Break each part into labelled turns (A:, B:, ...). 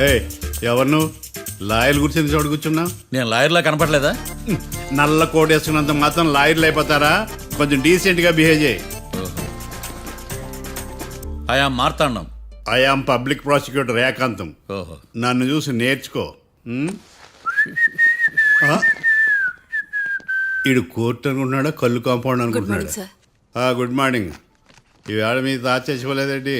A: ఏ ఎవరు నువ్వు లాయర్ కూర్చొని చోటు కూర్చున్నావు?
B: నేను లాయర్లా కనపడలేదా?
A: నల్ల కోట్ వేసుకున్నంత మాత్రం లాయర్లు అయిపోతారా? కొంచెం డీసెంట్ గా బిహేవ్ చేయి.
B: ఆయా మార్తాండం.
A: ఐఆమ్ పబ్లిక్ ప్రాసిక్యూటర్ ఏకాంతం.
B: ఓహో,
A: నన్ను చూసి నేర్చుకో. ఈడు కోర్టు అనుకుంటున్నాడా కళ్ళు కాంపౌండ్ అనుకుంటున్నాడా? Good morning. ఈవేళ మీ తాత చేసుకోలేదండి.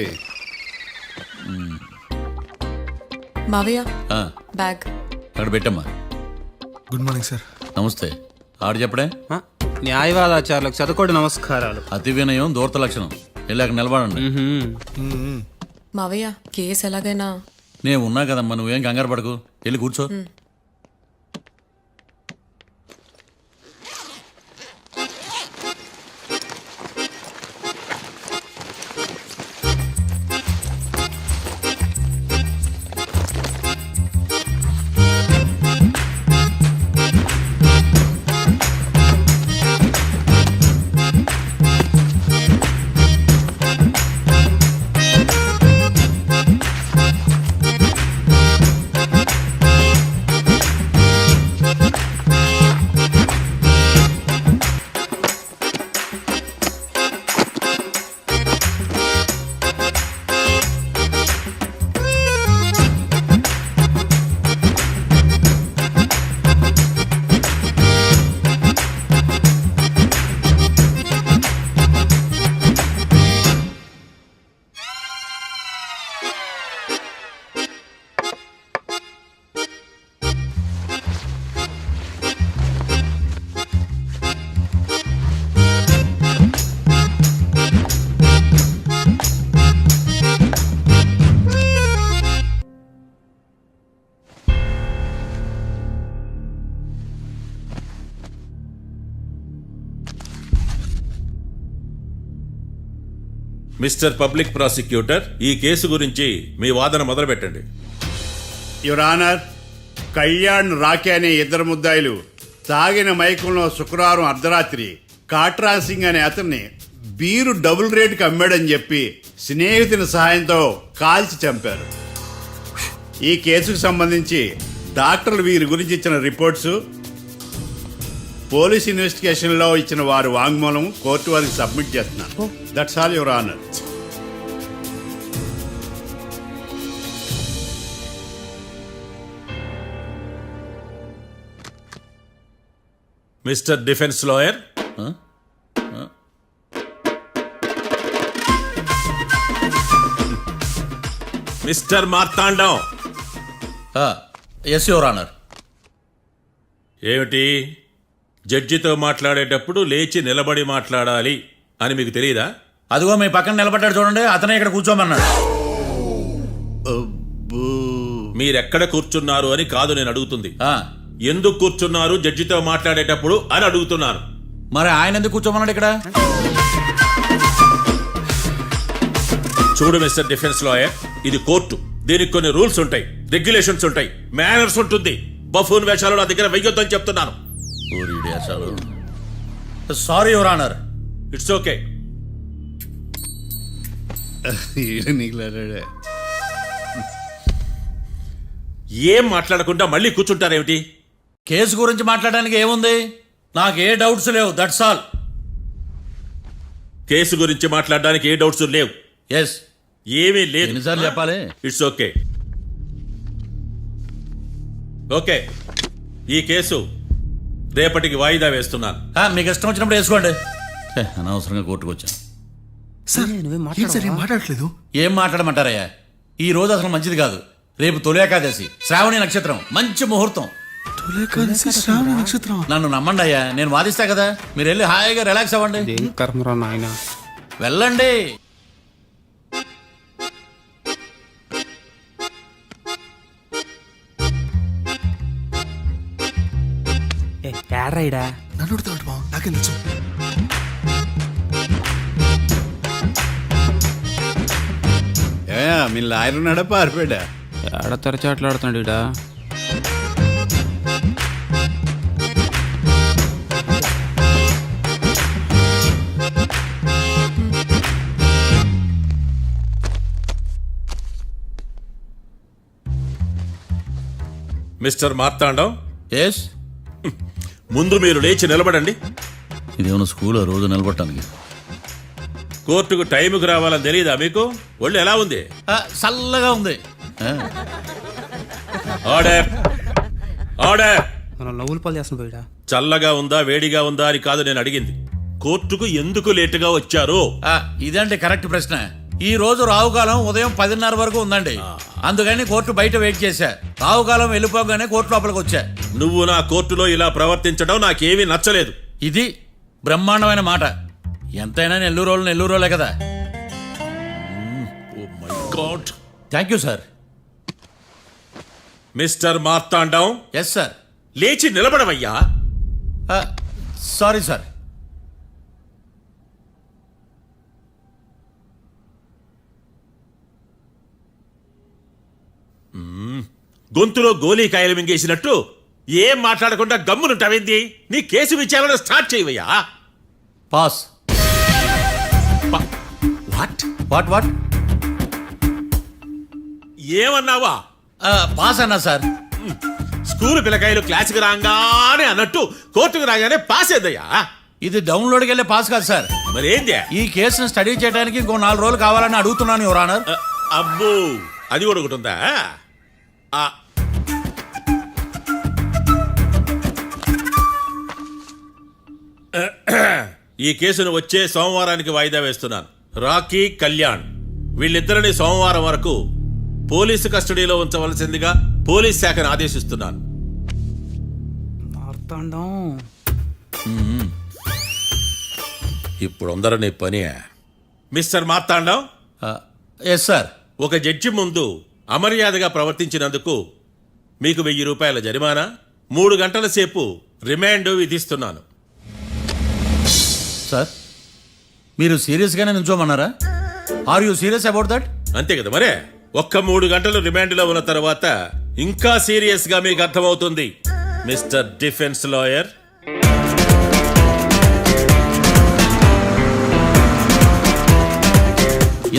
C: మావయ్య
B: ఆ,
C: బ్యాగ్.
B: అక్కడ పెట్టమ్మా.
D: Good morning sir.
B: నమస్తే. ఆడు చెప్పడే.
E: న్యాయవాదాచారులకు చదువుకోండి నమస్కారాలు.
B: అతి వినయం దూరత లక్షణం. వెళ్ళాక నిలబడండి.
C: మావయ్య కేసు ఎలాగైనా.
B: నేను ఉన్నా కదమ్మా, నువ్వేం కంగారు పడకు. వెళ్ళి కూర్చో.
F: మిస్టర్ పబ్లిక్ ప్రాసిక్యూటర్, ఈ కేసు గురించి మీ వాదన మొదలు పెట్టండి.
A: యువర్ ఆనర్, కళ్యాణ్ రాకే అనే ఇద్దరు ముద్దాయిలు తాగిన మైకంలో శుక్రవారం అర్ధరాత్రి కాట్రా సింగ్ అనే అతన్ని బీరు డబుల్ రేటుకి అమ్మాడని చెప్పి స్నేహితుని సహాయంతో కాల్చి చంపారు. ఈ కేసుకు సంబంధించి డాక్టర్లు వీరి గురించి ఇచ్చిన రిపోర్ట్స్, పోలీస్ ఇన్వెస్టిగేషన్లో ఇచ్చిన వారి వాంగ్మూలం కోర్టు వారికి సబ్మిట్ చేస్తున్నాను. That's all your honour.
F: Mister defence lawyer, mister Martandam.
B: Yes your honour.
F: ఏమిటి, జడ్జితో మాట్లాడేటప్పుడు లేచి నిలబడి మాట్లాడాలి అని మీకు తెలియదా?
B: అదిగో మీ పక్కన నిలబడ్డాడు చూడండి, అతనే ఇక్కడ కూర్చోమన్నాడు.
F: మీరెక్కడ కూర్చున్నారు అని కాదు నేను అడుగుతుంది.
B: ఆ,
F: ఎందుకు కూర్చున్నారు జడ్జితో మాట్లాడేటప్పుడు అని అడుగుతున్నాను.
B: మరి ఆయన ఎందుకు కూర్చోమన్నాడు ఇక్కడ?
F: చూడు మిస్టర్ డిఫెన్స్ లాయర్, ఇది కోర్టు. దీనికి కొన్ని రూల్స్ ఉంటాయి, రెగ్యులేషన్స్ ఉంటాయి, మేనర్స్ ఉంటుంది. బఫూన్ వేషాలు నా దగ్గర వెయ్యొద్దని చెప్తున్నాను.
B: Sorry your honour.
F: It's okay. ఏం మాట్లాడకుండా మళ్ళీ కూర్చుంటారేమిటి?
B: కేసు గురించి మాట్లాడడానికి ఏముంది? నాకు ఏ డౌట్స్ లేవు, దట్స్ ఆల్.
F: కేసు గురించి మాట్లాడడానికి ఏ డౌట్స్ లేవు?
B: ఎస్.
F: ఏమీ లేదు.
B: ఎన్నిసార్లు చెప్పాలి?
F: It's okay. ఓకే, ఈ కేసు రేపటికి వాయిదా వేస్తున్నాను.
B: మీకు ఇష్టం వచ్చినప్పుడు వేసుకోండి. అనవసరంగా కోర్టుకు వచ్చాను.
D: సార్ ఏం సార్ ఏం మాట్లాడట్లేదు?
B: ఏం మాట్లాడమంటారయ్యా? ఈ రోజు అసలు మంచిది కాదు. రేపు తొలి ఏకాదశి, శ్రావణి నక్షత్రం, మంచి ముహూర్తం.
D: శ్రావణ నక్షత్రం.
B: నన్ను నమ్మండి అయ్యా, నేను వాదిస్తా కదా. మీరు వెళ్ళి హాయిగా రిలాక్స్ అవ్వండి. వెళ్ళండి.
D: నన్ను అడుగుతాడు బావ, నాకేం తెలుసు?
A: మీ లాయర్ ఉన్నాడా పారిపోయాడా?
E: ఏడ తెరచాట్లాడుతున్నాడు ఇడా.
F: మిస్టర్ మార్తాండం,
B: ఎస్,
F: ముందు మీరు లేచి నిలబడండి.
B: ఇదేమన్నా స్కూల్లో రోజు నిలబడటానికి?
F: కోర్టుకు టైంకి రావాలని తెలియదా మీకు? ఒళ్ళు ఎలా ఉంది?
B: చల్లగా ఉంది.
F: Order, order.
E: మనం నవ్వులు పాలు చేస్తాం పోయిడా.
F: చల్లగా ఉందా వేడిగా ఉందా అని కాదు నేను అడిగింది. కోర్టుకు ఎందుకు లేటుగా వచ్చారు?
B: ఇదండి కరెక్ట్ ప్రశ్న. ఈ రోజు రావుకాలం ఉదయం 10:30 వరకు ఉందండి. అందుకని కోర్టు బయట వెయిట్ చేశా. రావుకాలం వెళ్ళిపోగానే కోర్టు లోపలికి వచ్చా.
F: నువ్వు నా కోర్టులో ఇలా ప్రవర్తించడం నాకేమీ నచ్చలేదు.
B: ఇది బ్రహ్మాండమైన మాట. ఎంతైనా నెల్లూరులే కదా.
F: Oh my god.
B: Thank you sir.
F: Mister Martandam,
B: yes sir.
F: లేచి నిలబడవయ్యా.
B: Sorry sir.
F: గొంతులో గోలీకాయలు మింగేసినట్టు ఏం మాట్లాడకుండా గమ్మునుంటావేంది? నీ కేసు విచారణ స్టార్ట్ చేయవయ్యా.
B: పాస్.
F: వాట్?
B: What what?
F: ఏమన్నావా?
B: పాస్ అన్నా సార్.
F: స్కూల్ పిల్లకాయలు క్లాసుకి రాగానే అన్నట్టు కోర్టుకు రాగానే పాస్ ఏదయ్యా?
B: ఇది డౌన్లోడ్కి వెళ్ళే పాస్ కాదు సార్.
F: మరేంది?
B: ఈ కేసును స్టడీ చేయడానికి ఇంకో 4 రోజులు కావాలని అడుగుతున్నాను యువర్ ఆనర్.
F: అబ్బో, అది కూడా ఒకటి ఉందా? ఆ, ఈ కేసును వచ్చే సోమవారానికి వాయిదా వేస్తున్నాను. రాకీ, కళ్యాణ్ వీళ్ళిద్దరిని సోమవారం వరకు పోలీసు కస్టడీలో ఉంచవలసిందిగా పోలీస్ శాఖను ఆదేశిస్తున్నాను.
E: మార్తాండం.
F: ఇప్పుడు అందరూ నీ పని. Mister Martandam,
B: yes sir.
F: ఒక జడ్జి ముందు అమర్యాదగా ప్రవర్తించినందుకు మీకు 1000 రూపాయల జరిమానా, 3 గంటల సేపు రిమాండ్ విధిస్తున్నాను.
B: సార్, మీరు సీరియస్గానే నిల్చోమన్నారా? Are you serious about that?
F: అంతే కదా మరే. ఒక్క 3 గంటలు రిమాండ్లో ఉన్న తర్వాత ఇంకా సీరియస్ గా మీకు అర్థమవుతుంది మిస్టర్ డిఫెన్స్ లాయర్.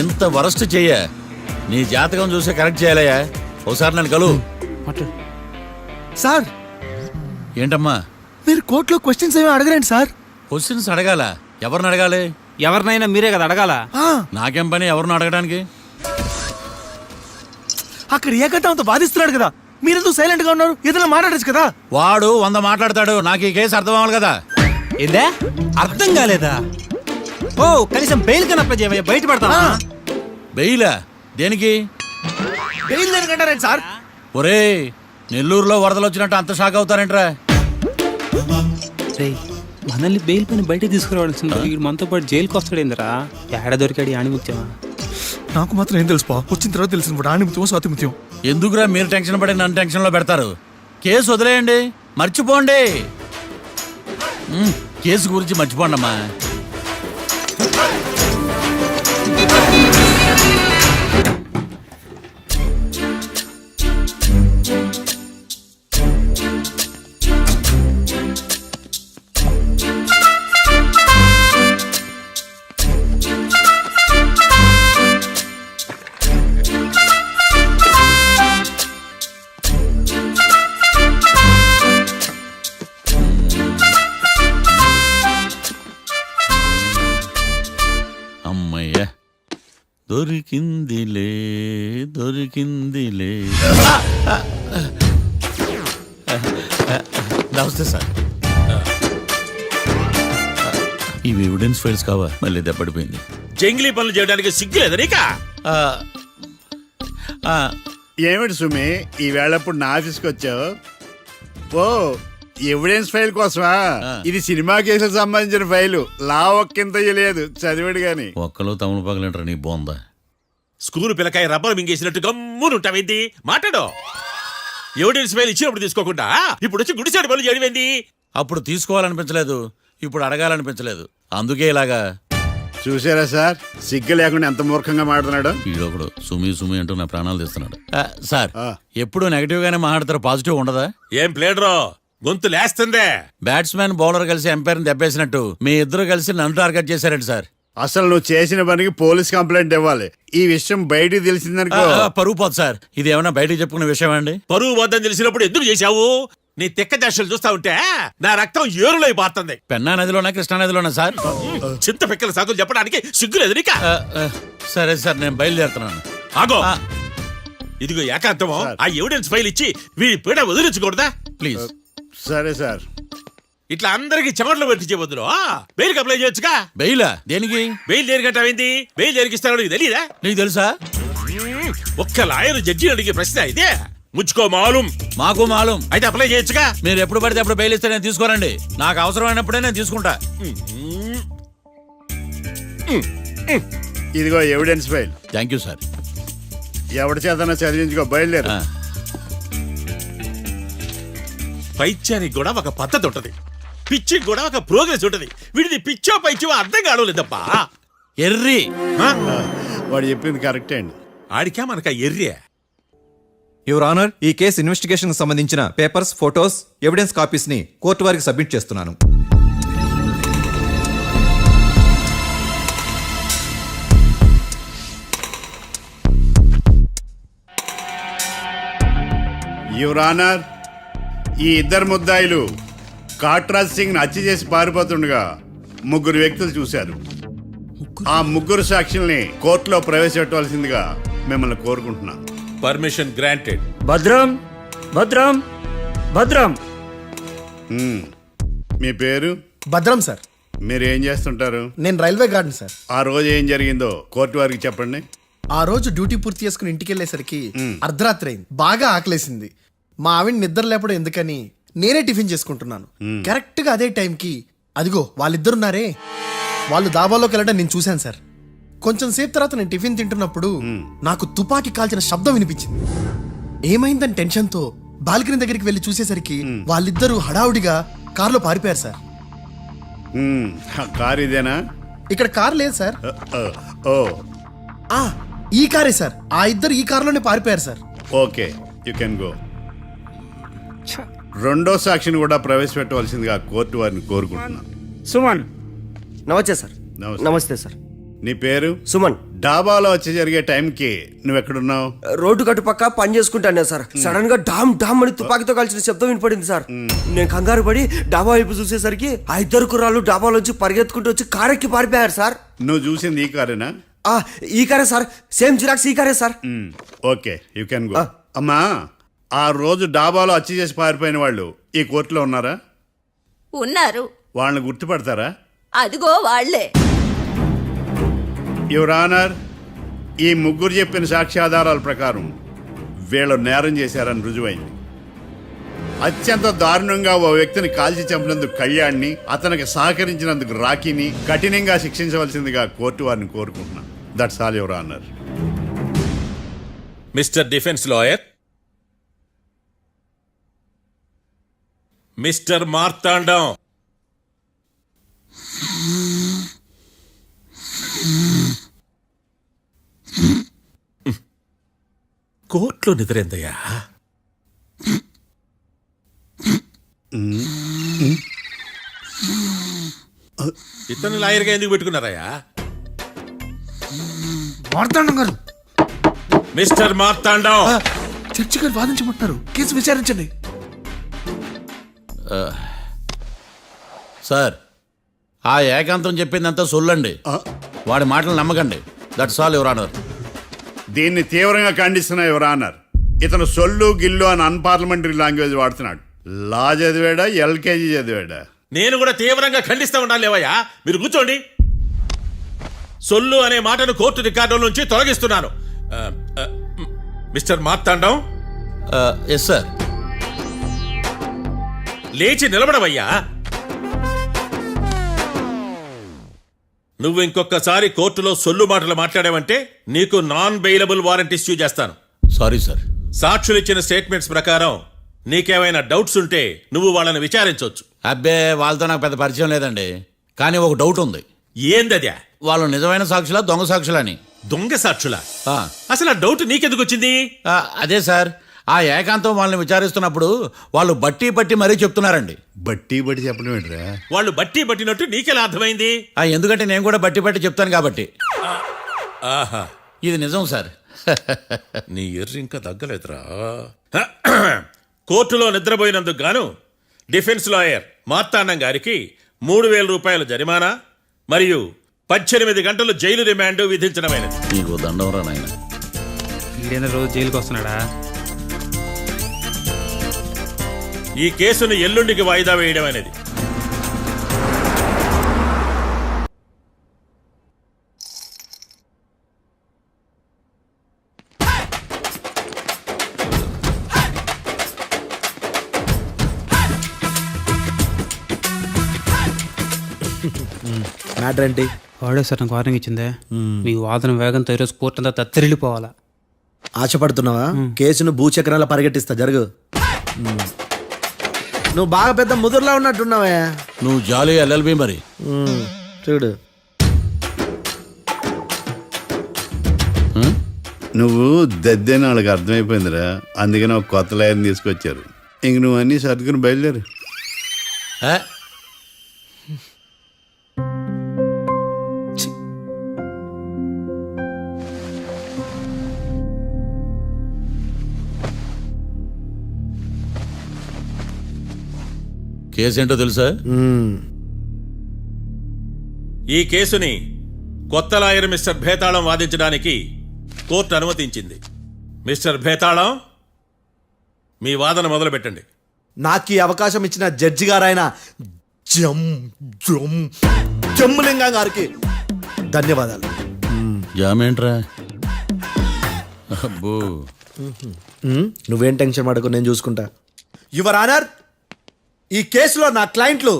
B: ఇంత వరస్ట్ చెయ్య నీ జాతకం చూసి కరెక్ట్ చేయాలయ్యా. ఒకసారి నన్ను కలువు.
D: సార్,
B: ఏంటమ్మా?
D: మీరు కోర్టులో క్వశ్చన్స్ ఏమి అడగరండి సార్.
B: క్వశ్చన్స్ అడగాల? ఎవరిని అడగాలి?
E: ఎవరినైనా మీరే కదా అడగాల.
B: నాకేం పని ఎవరిని అడగడానికి?
D: అక్కడ ఏకతాంతో బాధిస్తున్నాడు కదా, మీరెందుకు సైలెంట్ గా ఉన్నారు? ఏదైనా మాట్లాడచ్చు కదా.
B: వాడు 100 మాట్లాడతాడు. నాకు ఈ కేసు అర్థం అవ్వాలి కదా.
E: ఏందే అర్థం కాలేదా? ఓ కనీసం బెయిల్ కన్నా అప్లై చేయవయ్యా, బయట పడతా.
B: బెయిలా? దేనికి?
D: బెయిల్ దేనికంటారండి సార్?
B: ఒరే, నెల్లూరులో వరదలు వచ్చినట్టు అంత షాక్ అవుతారేంట్రా?
E: మనల్ని బెయిల్ పైన బయట తీసుకురావాల్సింది వీడు మనతో పాటు జైలుకి వస్తాడేందిరా? ఏడ దొరికాడు ఆణిముత్యమా?
D: నాకు మాత్రం ఏం తెలుసు పా, వచ్చిన తర్వాత తెలిసిన ఆణిముత్యం స్వాతిముత్యం.
B: ఎందుకురా మీరు టెన్షన్ పడి నన్ను టెన్షన్లో పెడతారు? కేసు వదిలేయండి, మర్చిపోండి. కేసు గురించి మర్చిపోండి అమ్మా. అమ్మయ్య, దొరికిందిలే దొరికిందిలే. నమస్తే సార్. ఇవి ఎవిడెన్స్ ఫైల్స్ కావా? మళ్ళీ దెబ్బడిపోయింది.
F: జంగిలీ పనులు చేయడానికి సిగ్గులేదా నీకా?
A: ఏమిటి సుమి, ఈ వేళప్పుడు నా ఆఫీస్కి వచ్చావు? ఓ, ఎవిడెన్స్ ఫైల్ కోసమా? ఇది సినిమా కేసులకు సంబంధించిన ఫైలు. లా ఒక్కింత లేదు, చదివాడు గాని.
B: ఒక్కలో తమను పగలంటారా నీ బోందా?
F: School పిల్లకాయ rubber మింగేసినట్టు గమ్మునుంటావేంది? మాట్లాడు. ఎవిడెన్స్ ఫైల్ ఇచ్చినప్పుడు తీసుకోకుండా ఇప్పుడు వచ్చి గుడిసాడు పనులు చేయడమేంది?
B: అప్పుడు తీసుకోవాలనిపించలేదు, ఇప్పుడు అడగాలనిపించలేదు. అందుకే ఇలాగా.
A: చూసారా సార్, సిగ్గు లేకుండా ఎంత మూర్ఖంగా మాట్లాడుతున్నాడు.
B: ఈడొకడు సుమి సుమి అంటూ నా ప్రాణాలు తీస్తున్నాడు. సార్,
A: ఆ.
B: ఎప్పుడు నెగటివ్ గానే మాట్లాడతారు, పాజిటివ్ ఉండదా?
F: ఏం ప్లేడరో గొంతు లేస్తుందే.
B: బ్యాట్స్మెన్ బౌలర్ కలిసి ఎంపైర్ని దెబ్బేసినట్టు మీ ఇద్దరు కలిసి నన్ను టార్గెట్ చేశారండి సార్.
A: అసలు నువ్వు చేసిన పనికి పోలీస్ కంప్లైంట్ ఇవ్వాలి. ఈ విషయం బయటికి తెలిసిందనుకో
B: పరుగు పోదు సార్. ఇది ఏమైనా బయటకు చెప్పుకునే విషయం అండి?
F: పరువు వద్దని తెలిసినప్పుడు ఎందుకు చేశావు? నీ తెక్క దశలు చూస్తా ఉంటే నా రక్తం ఏరులై పారుతుంది.
B: పెన్నా నదిలోనా కృష్ణా నదిలోనా సార్?
F: చింత పిక్కల సాకులు చెప్పడానికి సిగ్గులేదు నీకా?
B: సరే సార్, నేను బయలుదేరుతున్నాను.
F: ఆగో,
B: ఆ,
F: ఇదిగో ఏకాంతమో ఆ ఎవిడెన్స్ ఫైల్ ఇచ్చి వీడి పీడ వదిలించకూడదా?
B: ప్లీజ్.
A: సరే సార్.
F: ఇట్లా అందరికి చెమటలు పెట్టించే బదులు బెయిల్కి అప్లై చేయొచ్చుగా.
B: బెయిలా? దేనికి?
F: బెయిల్ దేనికంటావేంది? బెయిల్ దేనికిస్తాడో నీకు తెలియదా?
B: నీకు తెలుసా?
F: ఒక్క లాయర్ జడ్జి అడిగే ప్రశ్న ఇదే. ముచ్చుకో మాలూం.
B: మాకు మాలూం.
F: అయితే అప్లై చేయొచ్చుగా.
B: మీరు ఎప్పుడు పడితే అప్పుడు బెయిల్ ఇస్తే నేను తీసుకోరండి. నాకు అవసరమైనప్పుడే నేను తీసుకుంటా.
A: ఇదిగో evidence file.
B: Thank you sir.
A: ఎవరి చేతనా చదివించుకో, బయలుదేరు.
F: పైత్యానికి కూడా ఒక పద్ధతి ఉంటది, పిచ్చికి కూడా ఒక ప్రోగ్రెస్ ఉంటది. వీడిది పిచ్చో పైచో అర్థం కావలేదప్పా.
B: ఎర్రి.
A: వాడు చెప్పింది కరెక్టే అండి.
F: ఆడికా మనక ఎర్రే.
G: యువర్ ఆనర్, ఈ కేసు ఇన్వెస్టిగేషన్ సంబంధించిన పేపర్స్, ఫోటోస్, ఎవిడెన్స్ కాపీస్ ని కోర్టు వారికి సబ్మిట్ చేస్తున్నాను.
A: యువర్ ఆనర్, ఈ ఇద్దరు ముద్దాయిలు కాట్రాజ్ సింగ్ ని హత్య చేసి పారిపోతుండగా ముగ్గురు వ్యక్తులు చూశారు. ఆ ముగ్గురు సాక్షుల్ని కోర్టులో ప్రవేశపెట్టవలసిందిగా మిమ్మల్ని కోరుకుంటున్నాను.
F: Permission granted.
H: భద్రం భద్రం భద్రం.
A: మీ పేరు?
D: భద్రం సార్.
A: మీరు ఏం చేస్తుంటారు?
D: నేను రైల్వే గార్డెన్ సార్.
A: ఆ రోజు ఏం జరిగిందో కోర్టు వారికి చెప్పండి.
D: ఆ రోజు డ్యూటీ పూర్తి చేసుకుని ఇంటికి వెళ్ళేసరికి అర్ధరాత్రి అయింది. బాగా ఆకలేసింది. మా ఆవిడ నిద్ర లేపడం ఎందుకని నేనే టిఫిన్ చేసుకుంటున్నాను. కరెక్ట్ గా అదే టైంకి అదిగో వాళ్ళిద్దరున్నారే, వాళ్ళు దాబాలోకి వెళ్ళడం నేను చూశాను సార్. కొంచెం సేపు తర్వాత నేను టిఫిన్ తింటున్నప్పుడు నాకు తుపాకీ కాల్చిన శబ్దం వినిపించింది. ఏమైందని టెన్షన్తో బాల్కనీ దగ్గరికి వెళ్ళి చూసేసరికి వాళ్ళిద్దరూ హడావుడిగా కారులో పారిపోయారు సార్.
A: కారు ఇదేనా?
D: ఇక్కడ కార్ లేదు సార్.
A: ఓ,
D: ఈ కారే సార్. ఆ ఇద్దరు ఈ కారులోనే పారిపోయారు sir.
A: Okay, you can go. రెండో సాక్షిని కూడా ప్రవేశపెట్టవలసిందిగా కోర్టు వారిని కోరుకుంటున్నాను.
H: సుమన్. నమస్తే సార్.
A: నమస్తే.
H: నమస్తే సార్.
A: నీ పేరు?
H: సుమన్.
A: డాబాలో వచ్చి జరిగే టైంకి నువ్వు ఎక్కడున్నావు?
H: రోడ్డు కట్టు పక్క పని చేసుకుంటాను సార్. సడన్ గా డామ్ డామ్ అని తుపాకీతో కాల్చిన శబ్దం వినపడింది సార్. నేను కంగారు పడి డాబా వైపు చూసేసరికి ఆ ఇద్దరు కుర్రాళ్ళు డాబాలోంచి పరిగెత్తుకుంటూ వచ్చి కారెక్కి పారిపోయారు సార్.
A: నువ్వు చూసింది ఈ కారేనా?
H: ఈ కారే సార్. సేమ్ జిరాక్స్ ఈ కారే sir.
A: Okay, you can go. అమ్మా, ఆ రోజు డాబాలో హత్య చేసి పారిపోయిన వాళ్ళు ఈ కోర్టులో ఉన్నారా?
I: ఉన్నారు.
A: వాళ్ళని గుర్తుపడతారా?
I: అదిగో వాళ్లే.
A: యువర్ ఆనర్, ఈ ముగ్గురు చెప్పిన సాక్ష్యాధారాల ప్రకారం వీళ్ళు నేరం చేశారని రుజువైంది. అత్యంత దారుణంగా ఓ వ్యక్తిని కాల్చి చంపినందుకు కళ్యాణ్ని, అతనికి సహకరించినందుకు రాకీని కఠినంగా శిక్షించవలసిందిగా కోర్టు వారిని కోరుకుంటున్నాను. That's all your honour.
F: Mister defence lawyer, mister Martandam, కోర్టులో నిద్రేందయ్యా? ఇతను లాయర్గా ఎందుకు పెట్టుకున్నారయ్యా?
D: మార్తాండం గారు.
F: మిస్టర్ మార్తాండం,
D: చర్చి గారు వాదించమంటున్నారు. కేసు విచారించండి.
B: సార్, ఆ ఏకాంతం చెప్పిందంతా సొల్లండి. వాడి మాటలు నమ్మకండి. That's all your honour.
A: దీన్ని తీవ్రంగా ఖండిస్తున్నా యువర్ ఆనర్. ఇతను సొల్లు గిల్లు అని అన్పార్లమెంటరీ లాంగ్వేజ్ వాడుతున్నాడు. లా చదివాడా, ఎల్కేజీ చదివాడా?
F: నేను కూడా తీవ్రంగా ఖండిస్తా ఉండాలి. లేవయ్యా, మీరు కూర్చోండి. సొల్లు అనే మాటను కోర్టు రికార్డుల నుంచి తొలగిస్తున్నాను. Mister Martandam,
B: yes sir.
F: లేచి నిలబడవయ్యా. నువ్వు ఇంకొకసారి కోర్టులో సొల్లు మాటలు మాట్లాడావంటే నీకు నాన్ బెయిలబుల్ వారెంట్ ఇష్యూ చేస్తాను.
B: Sorry sir.
F: సాక్షులు ఇచ్చిన స్టేట్మెంట్స్ ప్రకారం నీకేమైనా డౌట్స్ ఉంటే నువ్వు వాళ్ళని విచారించవచ్చు.
B: అబ్బే, వాళ్ళతో నాకు పెద్ద పరిచయం లేదండి. కానీ ఒక డౌట్ ఉంది.
F: ఏందద్యా?
B: వాళ్ళు నిజమైన సాక్షులా, దొంగ సాక్షులా అని.
F: దొంగ సాక్షులా?
B: ఆ,
F: అసలు ఆ డౌట్ నీకెందుకు వచ్చింది?
B: అదే సార్, ఆ ఏకాంతం వాళ్ళని విచారిస్తున్నప్పుడు వాళ్ళు బట్టి పట్టి మరీ చెప్తున్నారండి.
A: బట్టి బట్టి చెప్పడం ఏంట్రా?
F: వాళ్ళు బట్టి పట్టినట్టు నీకెలా అర్థమైంది?
B: ఎందుకంటే నేను కూడా బట్టి పట్టి చెప్తాను కాబట్టి.
F: ఆహా,
B: ఇది నిజం సార్.
F: నీ ఎర్రి ఇంకా తగ్గలేదురా. కోర్టులో నిద్రపోయినందుకు గాను డిఫెన్స్ లాయర్ మార్తాండం గారికి 3,000 రూపాయల జరిమానా మరియు 18 గంటలు జైలు రిమాండ్ విధించడమైనది.
B: నీకు దండం రా నాయన.
E: ఈడేనా రోజు జైలుకి వస్తున్నాడా?
F: ఈ కేసును ఎల్లుండికి వాయిదా వేయడం అనేది.
H: మ్యాటర్ ఏంటి?
E: వాడే సార్ నాకు వార్నింగ్ ఇచ్చిందే, మీ వాదన వేగంతో ఈరోజు కోర్టు అంతా తత్తరిల్లిపోవాలా.
H: ఆశపడుతున్నావా? కేసును భూచక్రాల పరిగెట్టిస్తా, జరుగు. నువ్వు బాగా పెద్ద ముదురులా ఉన్నట్టున్నావే.
B: నువ్వు జాలి ఎల్ఎల్బి మరి.
H: చూడు,
A: నువ్వు దద్దేని వాళ్ళకి అర్థమైపోయిందిరా. అందుకని ఒక కొత్త లాయర్ని తీసుకొచ్చారు. ఇంక నువ్వు అన్నీ సర్దుకుని బయలుదేరు.
B: ఏ? కేసేంటో తెలుసా?
F: ఈ కేసుని కొత్త లాయర్ మిస్టర్ భేతాళం వాదించడానికి కోర్టు అనుమతించింది. మిస్టర్ భేతాళం, మీ వాదన మొదలు పెట్టండి.
H: నాకు ఈ అవకాశం ఇచ్చిన జడ్జి గారైన జమ్ములింగం గారికి ధన్యవాదాలు.
B: జామేంట్రా? అబ్బో,
H: నువ్వేం టెన్షన్ పడకు, నేను చూసుకుంటా. యువర్ ఆనర్, ఈ కేసులో నా క్లయింట్లు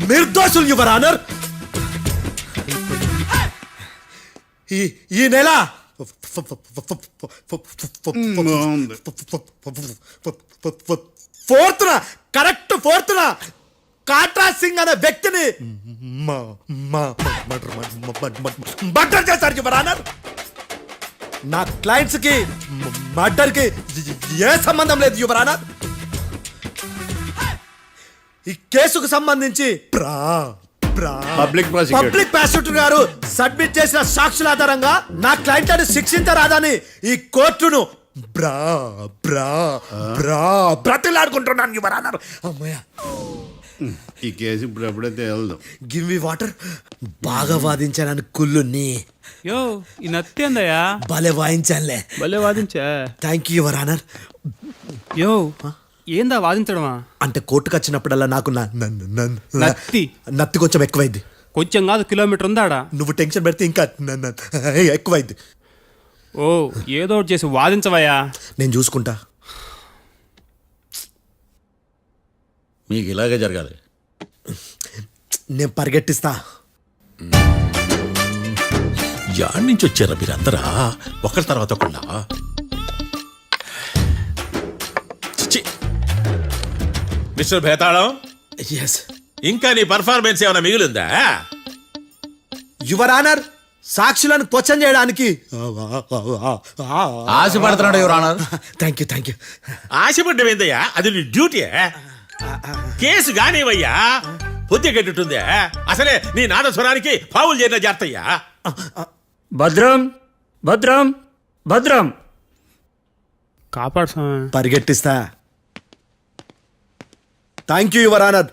H: నిర్దోషులు యువర్ ఆనర్. ఈ నెల ఫోర్త్న కాట్రా సింగ్ అనే వ్యక్తిని మర్డర్ చేశారు యువర్ ఆనర్. నా క్లయింట్స్ కి మర్డర్ కి ఏ సంబంధం లేదు యువర్ ఆనర్. ఈ కేసుకు సంబంధించి
A: పబ్లిక్
H: ప్రాసిక్యూటర్ గారు సబ్మిట్ చేసిన సాక్షుల ఆధారంగా నా క్లయింట్లను శిక్షించరాదని ఈ కోర్టును బ్రతిలాడుకుంటున్నాను యువర్ ఆనర్. అమ్మయ్య,
A: ఈ కేసు ఇప్పుడు ఎప్పుడైతే వెళ్దాం.
H: Give me water. బాగా వాదించానని కుళ్ళుని
E: యో ఈ నత్తేందయ్యా,
H: భలే వాయించానులే.
E: భలే వాదించా.
H: Thank you your honour.
E: యో ఏందా వాదించడమా?
H: అంటే కోర్టుకు వచ్చినప్పుడల్లా నాకు నత్తి కొంచెం ఎక్కువైంది.
E: కొంచెం కాదు, కిలోమీటర్ ఉందాడా.
H: నువ్వు టెన్షన్ పెడితే ఇంకా ఎక్కువైంది.
E: ఓ ఏదో ఒకటి చేసి వాదించవయ్యా.
H: నేను చూసుకుంటా.
B: మీకు ఇలాగే జరగాలి.
H: నేను పరిగెట్టిస్తా.
F: యాడ్ నుంచి వచ్చారా మీరందరా ఒకరి తర్వాత ఒకళ్ళ? మిస్టర్ భేతాళం,
H: ఎస్
F: ఇంకా నీ పర్ఫార్మెన్స్ ఏమైనా మిగిలిందా?
H: యువర్ ఆనర్, సాక్షులను క్వశ్చన్ చేయడానికి
B: ఆశపడుతున్నాడు యువర్ ఆనర్.
H: Thank you.
F: ఆశపడ్డం ఏందయ్యా, అది నీ డ్యూటీ. కేసు గానేవయ్యా, పొద్దు కట్టుందే. అసలే నీ నాదస్వరానికి పావులు చేరిన జాగ్రత్తయ్యా.
E: భద్రం భద్రం భద్రం కాపాడు స్వామి.
H: పరిగెట్టిస్తా. Thank you your honour.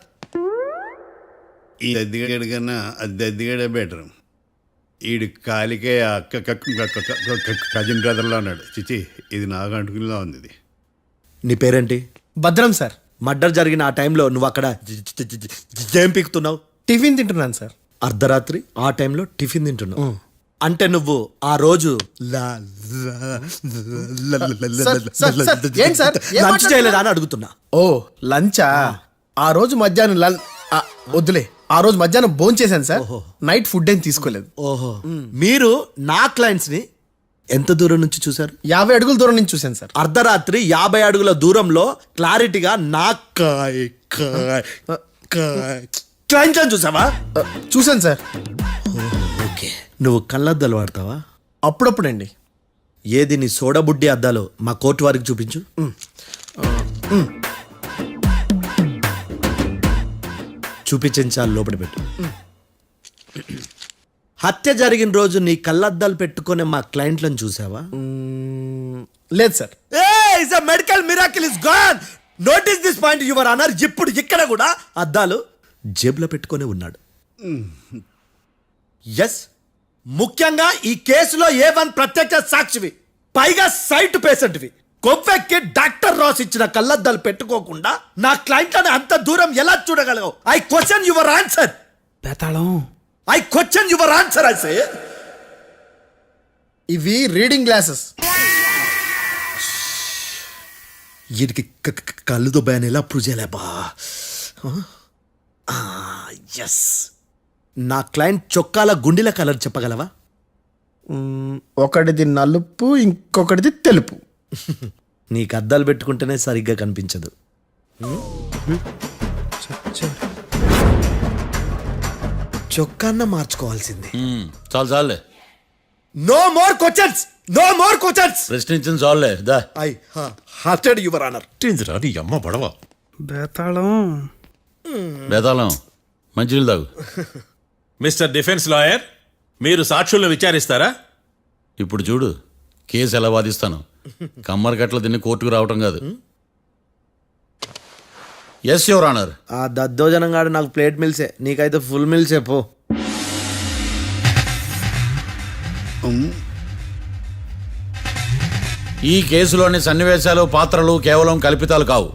A: ఈ దద్దిగాడి కన్నా అది దద్దిగాడే బెటర్. ఈడు కాలికే కజిన్ బ్రదర్లో ఉన్నాడు. చిచి, ఇది నాకు అంటుకునిలా ఉంది. ఇది
H: నీ పేరేంటి?
D: భద్రం సార్.
H: మర్డర్ జరిగిన ఆ టైంలో నువ్వు అక్కడ ఏం పీకుతున్నావు?
D: టిఫిన్ తింటున్నాను సార్.
H: అర్ధరాత్రి ఆ టైంలో టిఫిన్ తింటున్నావు అంటే నువ్వు ఆ రోజు లంచ్ చేయలేదా అని అడుగుతున్నా.
D: ఓ లంచా? ఆ రోజు మధ్యాహ్నం వద్దులే, ఆ రోజు మధ్యాహ్నం భోజనం చేశాను సార్. నైట్ ఫుడ్ ఏం తీసుకోలేదు.
H: ఓహో, మీరు నా క్లయింట్స్ ని ఎంత దూరం నుంచి చూసారు?
D: 50 అడుగుల దూరం నుంచి చూశాను సార్.
H: అర్ధరాత్రి 50 అడుగుల దూరంలో క్లారిటీగా నా క్లయింట్స్ చూసావా?
D: చూశాను సార్.
H: ఓకే, నువ్వు కళ్ళద్దాలు వాడతావా?
D: అప్పుడప్పుడండి.
J: ఏది నీ సోడబుడ్డి అద్దాలో మా కోర్టు వారికి చూపించు. చూపించండి చాలు, లోపల పెట్టు. హత్య జరిగిన రోజు నీ కళ్ళద్దాలు పెట్టుకునే మా క్లయింట్లను చూసావా?
D: లేదు sir.
J: Medical miracle is gone. Notice this point your honour. ఇప్పుడు ఇక్కడ కూడా అద్దాలు జేబులో పెట్టుకొని ఉన్నాడు. ఎస్, ముఖ్యంగా ఈ కేసులో A1 ప్రత్యక్ష సాక్షివి, పైగా సైట్ పేషెంట్వి. కొవ్వెక్కి డాక్టర్ రాస్ ఇచ్చిన కళ్ళద్దాలు పెట్టుకోకుండా నా క్లయింట్లను అంత దూరం ఎలా చూడగలవు? I question your answer.
E: Betalam
J: I question your answer. I say
D: ఇవి రీడింగ్ గ్లాసెస్.
J: వీడికి కళ్ళుతో భయాన్ని ఎలా ప్రూవ్ చేయలేబా? ఎస్, నా క్లయింట్ చొక్కాల గుండెల కలర్ చెప్పగలవా?
D: ఒకటిది నలుపు, ఇంకొకటిది తెలుపు.
J: నీకు అద్దాలు పెట్టుకుంటేనే సరిగ్గా కనిపించదు. చొక్కాన్న మార్చుకోవాల్సింది.
B: చాలు చాలులే,
J: no more questions, no more questions.
B: ప్రశ్నించింది చాలులే. దా
J: ఐ హార్టెడ్ యువర్ ఆనర్.
F: నీ అమ్మ పడవ.
E: బేతాళం
B: బేతాళం మంచినీళ్ళు తాగు.
F: మిస్టర్ డిఫెన్స్ లాయర్, మీరు సాక్షులను విచారిస్తారా?
B: ఇప్పుడు చూడు కేసు ఎలా వాదిస్తాను. కమ్మరి కట్ల తిని కోర్టుకు రావటం కాదు. Yes your honour.
J: ఆ దద్దోజనం గాడు నాకు ప్లేట్ మిల్సే, నీకైతే ఫుల్ మిల్సే పో.
B: ఈ కేసులోని సన్నివేశాలు, పాత్రలు కేవలం కల్పితాలు కావు.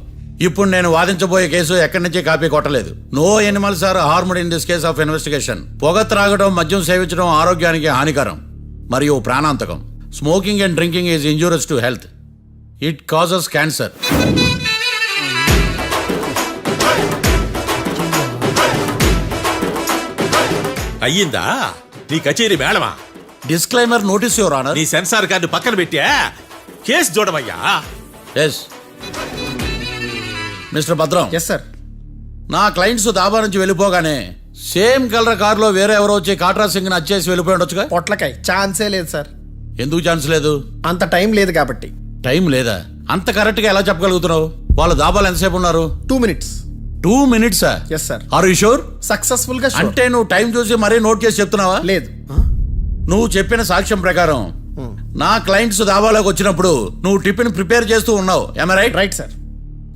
B: ఇప్పుడు నేను వాదించబోయే కేసు ఎక్కడి నుంచి కాపీ కొట్టలేదు. No animals are harmed in this case of investigation. పొగ త్రాగడం, మద్యం సేవించడం ఆరోగ్యానికి హానికరం మరియు ప్రాణాంతకం. Smoking and drinking is injurious to health. It causes cancer.
F: అయ్యిందా నీ కచేరీ మేడమా?
B: Disclaimer notice your honour.
F: నీ సెన్సార్ కార్డు పక్కన పెట్టా కేసు చూడమయ్యా.
B: Yes mister Bhadram.
D: Yes sir.
B: నా క్లయింట్స్ దాబా నుంచి వెళ్ళిపోగానే సేమ్ కలర్ కారులో వేరే ఎవరో వచ్చి కాట్రా సింగ్ ని వచ్చేసి వెళ్ళిపోయి ఉండొచ్చుగా.
D: పొట్లకాయ ఛాన్సే లేదు సార్.
B: ఎందుకు ఛాన్స్ లేదు?
D: అంత టైం లేదు కాబట్టి.
B: టైం లేదా? అంత కరెక్ట్ గా ఎలా చెప్పగలుగుతున్నావు? వాళ్ళు దాబాలు ఎంతసేపు ఉన్నారు?
D: 2 minutes.
B: 2 minutes?
D: Yes sir.
B: Are you sure?
D: Successful గా sure.
B: అంటే నువ్వు టైం చూసి మరీ నోట్ చేసి చెప్తున్నావా?
D: లేదు.
B: నువ్వు చెప్పిన సాక్ష్యం ప్రకారం నా క్లయింట్స్ దాబాలోకి వచ్చినప్పుడు నువ్వు టిఫిన్ ప్రిపేర్ చేస్తూ ఉన్నావు. am I right?
D: Right sir.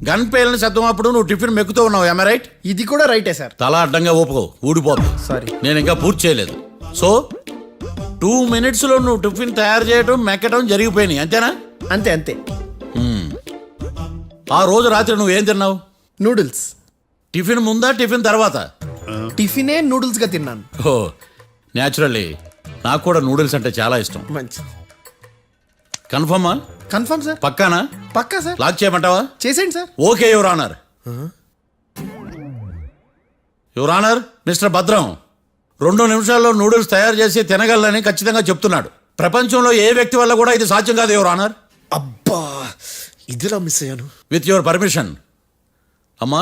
B: Gun పేలిన శబ్దం అప్పుడు నువ్వు టిఫిన్ మెక్కుతూ ఉన్నావు. am I right?
D: ఇది కూడా రైటే సార్.
B: తల అడ్డంగా ఊపుకో, ఊడిపోతుంది.
D: సారీ.
B: నేను ఇంకా పూర్తి చేయలేదు. సో 2 minutes లో నువ్వు టిఫిన్ తయారు చేయడం, మెక్కడం జరిగిపోయినాయి, అంతేనా?
D: అంతే అంతే.
B: ఆ రోజు రాత్రి నువ్వేం తిన్నావు?
D: నూడిల్స్.
B: టిఫిన్ ముందా, టిఫిన్ తర్వాత?
D: టిఫినే నూడిల్స్ గా తిన్నాను.
B: ఓ న్యాచురల్లీ నాకు కూడా నూడిల్స్ అంటే చాలా ఇష్టం.
D: మంచి.
B: కన్ఫర్మా?
D: Confirm sir.
B: పక్కానా?
D: పక్కా సార్.
B: లాక్ చేయమంటావా?
D: చేసేయండి సార్.
B: Okay your honour. Your honour, mister Bhadram 2 నిమిషాల్లో నూడిల్స్ తయారు చేసి తినగలని ఖచ్చితంగా చెప్తున్నాడు. ప్రపంచంలో ఏ వ్యక్తి వల్ల కూడా ఇది సాధ్యం కాదు యువర్ ఆనర్.
J: అబ్బా, ఇదిలా మిస్ అయ్యాను.
B: With your permission. అమ్మా,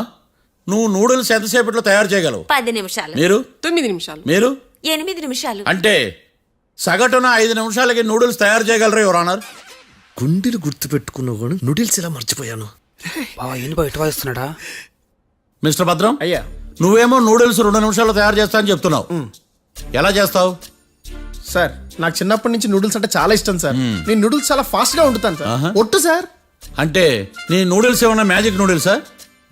B: నువ్వు నూడిల్స్ ఎంతసేపట్లో తయారు చేయగలవు?
I: 10 నిమిషాలు.
B: మీరు?
C: 9 నిమిషాలు.
B: మీరు?
I: 8 నిమిషాలు.
B: అంటే సగటున 5 నిమిషాలకి నూడిల్స్ తయారు చేయగలరు యువర్ ఆనర్.
J: గుండెలు గుర్తు పెట్టుకున్నావు కానీ నూడిల్స్ ఎలా మర్చిపోయాను.
E: బావా ఏంటి బావ ఇటు వాయిస్తున్నాడా?
B: మిస్టర్ భద్రం,
D: అయ్యా
B: నువ్వేమో నూడిల్స్ 2 నిమిషాల్లో తయారు చేస్తా అని చెప్తున్నావు. ఎలా చేస్తావు?
D: సార్, నాకు చిన్నప్పటి నుంచి నూడిల్స్ అంటే చాలా ఇష్టం సార్. నేను నూడిల్స్ చాలా ఫాస్ట్ గా వండుతాను సార్. ఒట్టు సార్.
B: అంటే నీ నూడిల్స్ ఏమన్నా మ్యాజిక్ నూడిల్సా?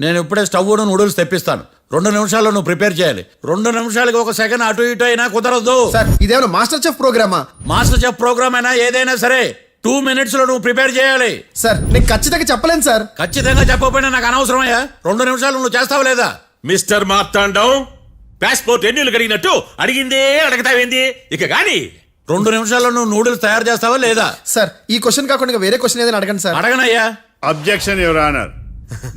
B: నేను ఇప్పుడే స్టవ్ నూడిల్స్ తెప్పిస్తాను. 2 నిమిషాల్లో నువ్వు ప్రిపేర్ చేయాలి. 2 నిమిషాలకి 1 సెకండ్ అటు ఇటు అయినా కుదరదు.
D: సార్, ఇదేమైనా మాస్టర్ చెఫ్ ప్రోగ్రామా?
B: మాస్టర్ చెఫ్ ప్రోగ్రామ్ అయినా ఏదైనా సరే 2 minutes లో నువ్వు ప్రిపేర్ చేయాలి.
D: సార్, నేను ఖచ్చితంగా చెప్పలేను సార్.
B: ఖచ్చితంగా చెప్పకపోయినా నాకు అనవసరమయ్యా. 2 నిమిషాలు నువ్వు చేస్తావా లేదా?
F: మిస్టర్ మార్తాండం, పాస్పోర్ట్ ఎన్నిళ్ళు కడిగినట్టు అడిగిందే అడగతావేంది ఇక గాని?
B: 2 నిమిషాల్లో నువ్వు నూడిల్స్ తయారు చేస్తావా లేదా?
D: సార్, ఈ క్వశ్చన్ కాకుండా ఇంకా వేరే క్వశ్చన్ ఏదైనా అడగండి సార్.
B: అడగనయ్యా.
A: Objection your honour.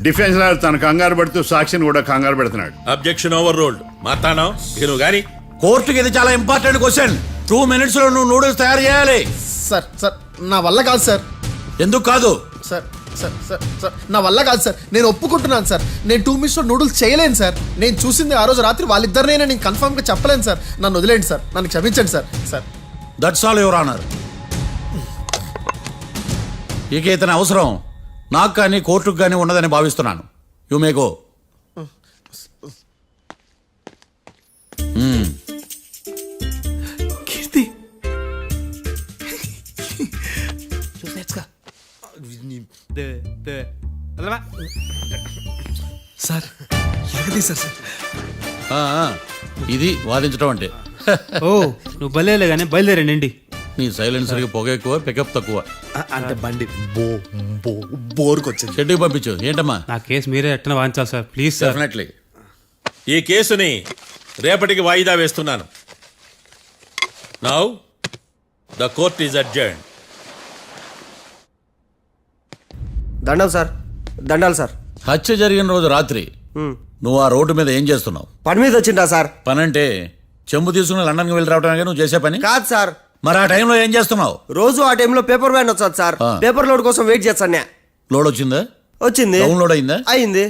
A: Defence lawyer తన కంగారు పడుతూ సాక్షిని కూడా కంగారు పెడుతున్నాడు.
F: Objection over ruled. మార్తాండం, ఇక నువ్వు గాని.
B: కోర్టుకి ఇది చాలా ఇంపార్టెంట్ క్వశ్చన్. 2 minutes లో నువ్వు నూడిల్స్ తయారు చేయాలి.
D: సార్ సార్, నా వల్ల కాదు సార్.
B: ఎందుకు కాదు?
D: సార్ సార్ సార్ సార్, నా వల్ల కాదు సార్. నేను ఒప్పుకుంటున్నాను సార్. నేను 2 minutes లో నూడిల్స్ చేయలేను సార్. నేను చూసింది ఆ రోజు రాత్రి వాళ్ళిద్దరినైనా నేను కన్ఫర్మ్ గా చెప్పలేను సార్. నన్ను వదిలేండి సార్. నన్ను క్షమించండి sir. Sir,
B: that's all your honour. ఇక ఇతని అవసరం నాకు కానీ కోర్టుకు కానీ ఉండదని భావిస్తున్నాను. You may go.
J: Keerthi sir ఎరగదీశారు సార్.
B: ఇది వాదించడం అంటే.
E: ఓ నువ్వు బలేలే కానీ బయలుదేరండి.
B: నీ సైలెన్సర్కి పొగ ఎక్కువ, పికప్ తక్కువ.
J: అంటే బండి బోర్కి వచ్చింది.
B: షెడ్యూల్ పంపించు. ఏంటమ్మా?
E: నా కేసు మీరే ఎట్టన వాయించాలి సార్, ప్లీజ్ సార్.
B: డెఫినెట్లీ.
F: ఈ కేసుని రేపటికి వాయిదా వేస్తున్నాను. Now the court is adjourned.
H: దండాలు సార్, దండాలు సార్.
B: హత్య జరిగిన రోజు రాత్రి నువ్వు ఆ రోడ్డు మీద ఏం చేస్తున్నావు?
H: పని మీద వచ్చిందా సార్?
B: పని అంటే చెంబు తీసుకుని లండన్కి వెళ్ళి రావడానికి నువ్వు చేసే పని
H: కాదు సార్.
B: మరి ఆ టైంలో ఏం చేస్తున్నావు?
H: రోజు ఆ టైంలో పేపర్ వ్యాన్ వచ్చాది సార్. పేపర్ లోడ్ కోసం వెయిట్ చేస్తాను.
B: లోడ్ వచ్చిందా?
H: వచ్చింది.
B: డౌన్లోడ్ అయిందా?
H: అయింది.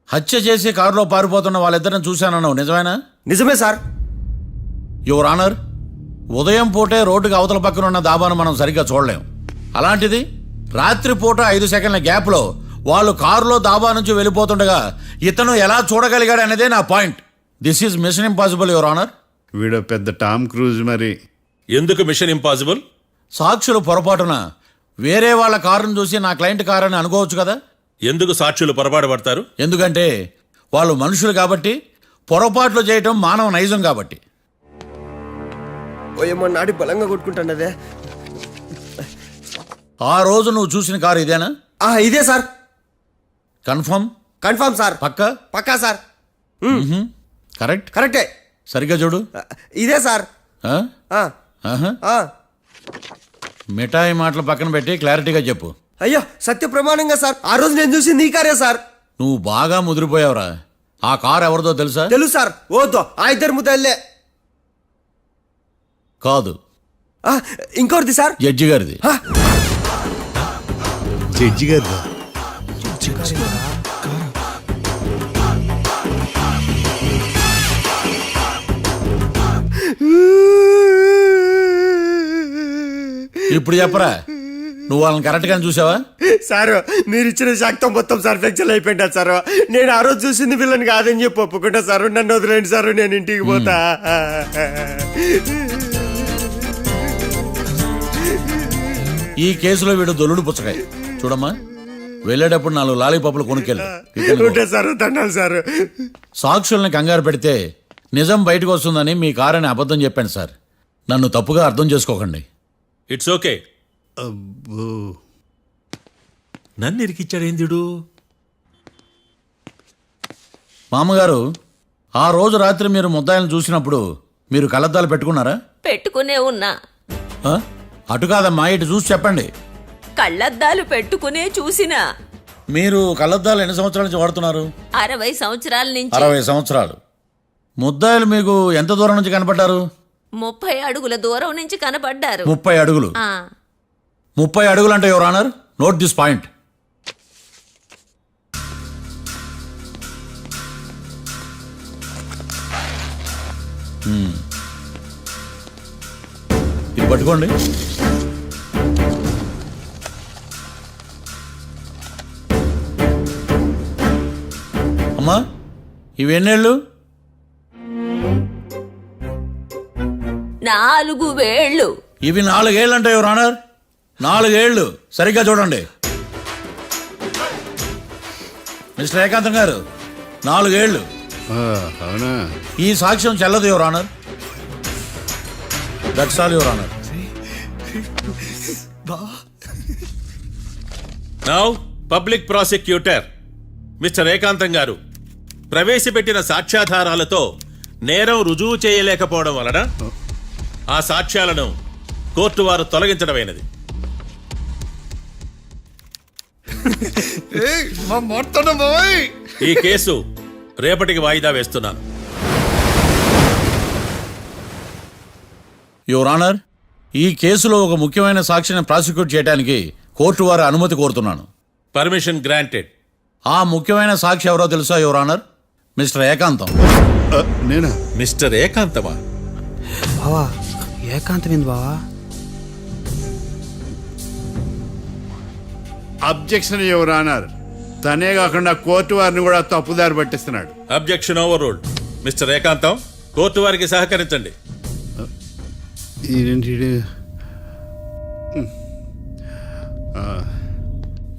B: హత్య చేసి కారులో పారిపోతున్న వాళ్ళిద్దరిని చూశానన్నావు, నిజమేనా?
H: నిజమే సార్.
B: యువర్ ఆనర్, ఉదయం పూటే రోడ్డుకి అవతల పక్కన ఉన్న దాబాను మనం సరిగ్గా చూడలేం. అలాంటిది రాత్రి పూట 5 సెకండ్ల గ్యాప్లో వాళ్ళు కారులో దాబా నుంచి వెళ్ళిపోతుండగా ఇతను ఎలా చూడగలిగాడు అనేదే నా point. This is mission impossible your honour.
A: వీడో పెద్ద టామ్ క్రూజ్ మరి.
F: ఎందుకు మిషన్ ఇంపాసిబుల్?
B: సాక్షులు పొరపాటున వేరే వాళ్ళ కారును చూసి నా క్లయింట్ కారు అని అనుకోవచ్చు కదా.
F: ఎందుకు సాక్షులు పొరపాటు పడతారు?
B: ఎందుకంటే వాళ్ళు మనుషులు కాబట్టి, పొరపాట్లు చేయటం మానవ నైజం కాబట్టి.
H: ఓయమ్మ నాడి బలంగా కొట్టుకుంటానదే.
B: ఆ రోజు నువ్వు చూసిన కారు ఇదేనా?
H: ఇదే సార్.
B: కన్ఫర్మ్?
H: Confirm sir.
B: పక్కా?
H: పక్కా సార్.
B: కరెక్ట్?
H: కరెక్టే.
B: సరిగ్గా చూడు.
H: ఇదే సార్.
B: ఆ?
H: ఆ,
B: ఆహా.
H: ఆ.
B: మిఠాయి మాటలు పక్కన పెట్టి క్లారిటీగా చెప్పు.
H: అయ్యో సత్య ప్రమాణంగా సార్, ఆ రోజు నేను చూసింది ఈ కారే సార్.
B: నువ్వు బాగా ముదిరిపోయావురా. ఆ కారు ఎవరిదో తెలుసా?
H: తెలుసు సార్. ఓతో ఆ ఇద్దరు ముద్దల్లే.
B: కాదు,
H: ఇంకోటిది సార్.
B: జడ్జి గారిది.
A: జడ్జి గారు
B: ఇప్పుడు చెప్పరా, నువ్వు వాళ్ళని కరెక్ట్ గానే చూసావా?
H: సార్ మీరు ఇచ్చిన శాక్తం మొత్తం సార్ ఫ్లెక్చర్ అయిపోయింటా సార్. నేను ఆ రోజు చూసింది వీళ్ళని కాదని చెప్పి ఒప్పుకుంటా సార్. నన్ను వదిలేండి సార్, నేను ఇంటికి పోతా.
B: ఈ కేసులో వీడు దొల్లుడు పుచ్చకాయ. చూడమ్మా, వెళ్ళేటప్పుడు 4 లాలీపాపులు కొనుక్కెళ్ళు.
H: ఉంటా సార్, దండాలి సార్.
B: సాక్షుల్ని కంగారు పెడితే నిజం బయటకు వస్తుందని మీ కారని అబద్ధం చెప్పాను సార్. నన్ను తప్పుగా అర్థం చేసుకోకండి.
F: It's okay. నన్ను ఇరికిచ్చాడేందుడు?
B: మామగారు, ఆ రోజు రాత్రి మీరు ముద్దాయిలను చూసినప్పుడు మీరు కళ్ళద్దాలు పెట్టుకున్నారా?
I: పెట్టుకునే ఉన్నా.
B: ఆ? అటు కాదమ్మా, ఇటు చూసి చెప్పండి.
I: కళ్ళద్దాలు పెట్టుకునే చూసినా.
B: మీరు కళ్ళద్దాలు ఎన్ని సంవత్సరాల నుంచి వాడుతున్నారు?
I: 60 సంవత్సరాల నుంచి.
B: 60 సంవత్సరాలు. ముద్దాయిలు మీకు ఎంత దూరం నుంచి కనపడ్డారు?
I: 30 అడుగుల దూరం నుంచి కనపడ్డారు.
B: 30 అడుగులు.
I: ఆ,
B: 30 అడుగులు అంటే your honour, note this point. ఇది పట్టుకోండి. అమ్మా, ఇవి ఎన్నేళ్ళు?
I: 4 వేళ్ళు.
B: ఇవి 4 ఏళ్ళు అంటే యువర్ ఆనర్, 4 ఏళ్ళు. సరిగ్గా చూడండి మిస్టర్ ఏకాంతం గారు, 4 ఏళ్ళు.
A: అవునా?
B: ఈ సాక్ష్యం చెల్లదు your honour. That's all your honour.
F: Now public prosecutor mister ఏకాంతం గారు ప్రవేశపెట్టిన సాక్ష్యాధారాలతో నేరం రుజువు చేయలేకపోవడం వలన ఆ సాక్ష్యాలను కోర్టు వారు తొలగించడమైనది. ఈ కేసు రేపటికి వాయిదా వేస్తున్నాను.
B: యువర్ ఆనర్, ఈ కేసులో ఒక ముఖ్యమైన సాక్షిని ప్రాసిక్యూట్ చేయడానికి కోర్టు వారి అనుమతి కోరుతున్నాను.
F: Permission granted.
B: ఆ ముఖ్యమైన సాక్షి ఎవరో తెలుసా యువర్ ఆనర్? మిస్టర్ ఏకాంతం.
A: నేనా?
F: మిస్టర్ ఏకాంతమా?
E: బావా ఏకాంతం ఏంది బావా?
A: Objection your honour. తనే కాకుండా కోర్టు వారిని కూడా తప్పుదారి పట్టిస్తున్నాడు.
F: Objection overruled. Mister Ekantham, court వారికి సహకరించండి.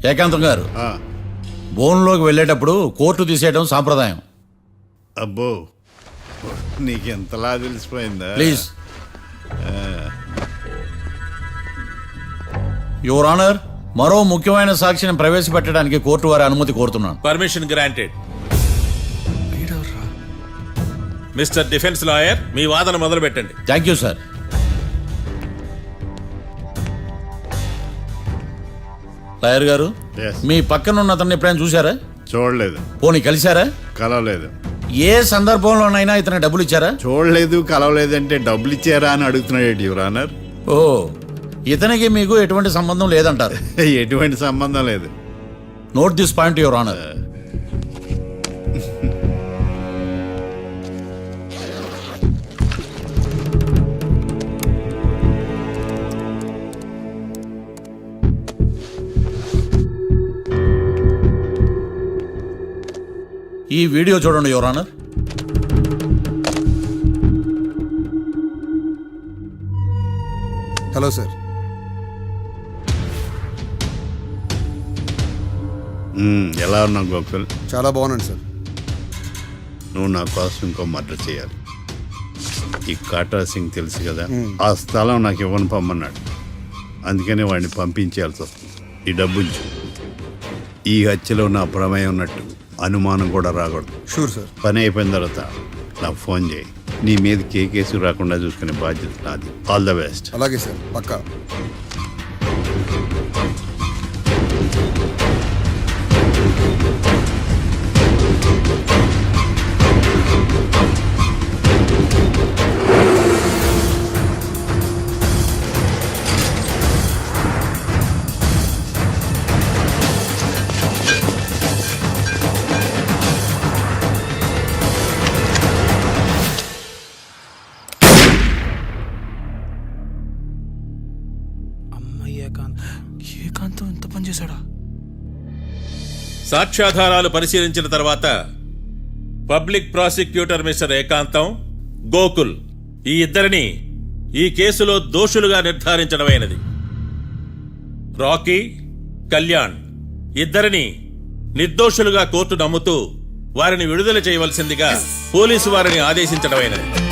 B: ఏకాంతం గారు,
A: ఆ,
B: బోన్లోకి వెళ్ళేటప్పుడు కోర్టు తీసేయడం సాంప్రదాయం.
A: అబ్బో, నీకెంతలా తెలిసిపోయిందా?
B: ప్లీజ్. యువర్ ఆనర్, మరో ముఖ్యమైన సాక్షిని ప్రవేశపెట్టడానికి కోర్టు వారి అనుమతి కోరుతున్నాను.
F: Permission granted. Mister defence lawyer, మీ వాదన మొదలు పెట్టండి.
B: Thank you sir. లాయర్ గారు,
A: Yes.
B: మీ పక్కన ఉన్న అతన్ని ఎప్పుడైనా చూసారా?
A: చూడలేదు,
B: పోనీ కలిశారా?
A: కలవలేదు.
B: ఏ సందర్భంలోనైనా ఇతను డబ్బులు ఇచ్చారా?
A: చూడలేదు, కలవలేదంటే డబ్బులు ఇచ్చారా అని అడుగుతున్నాడు యువర్ ఆనర్.
B: ఓ, ఇతనికి మీకు ఎటువంటి సంబంధం లేదంటారు.
A: ఎటువంటి సంబంధం లేదు.
B: Note this point your honour. ఈ వీడియో చూడండి యువర్ ఆనర్.
K: Hello sir.
A: ఎలా ఉన్నావు గోకుల్?
K: చాలా బాగున్నాను సార్.
A: నువ్వు నా కోసం ఇంకో మర్డర్ చేయాలి. ఈ కాట్రా సింగ్ తెలుసు కదా, ఆ స్థలం నాకు ఇవ్వని పొమ్మన్నాడు. అందుకనే వాడిని పంపించాల్సి వస్తుంది. ఈ డబ్బు ఉంచు. ఈ హత్యలో నా ప్రమేయం ఉన్నట్టు అనుమానం కూడా రాకూడదు.
K: Sure sir.
A: పని అయిపోయిన తర్వాత నాకు ఫోన్ చేయి. నీ మీద కేసు రాకుండా చూసుకునే బాధ్యత నాది. All the best.
K: అలాగే సార్, పక్కా.
E: ఏకాంతం ఎంత పని చేశాడా?
F: సాక్ష్యాధారాలు పరిశీలించిన తర్వాత పబ్లిక్ ప్రాసిక్యూటర్ మిస్టర్ ఏకాంతం, గోకుల్ ఈ ఇద్దరిని ఈ కేసులో దోషులుగా నిర్ధారించడమైనది. రాకీ, కళ్యాణ్ ఇద్దరిని నిర్దోషులుగా కోర్టు నమ్ముతూ వారిని విడుదల చేయవలసిందిగా పోలీసు వారిని ఆదేశించడమైనది.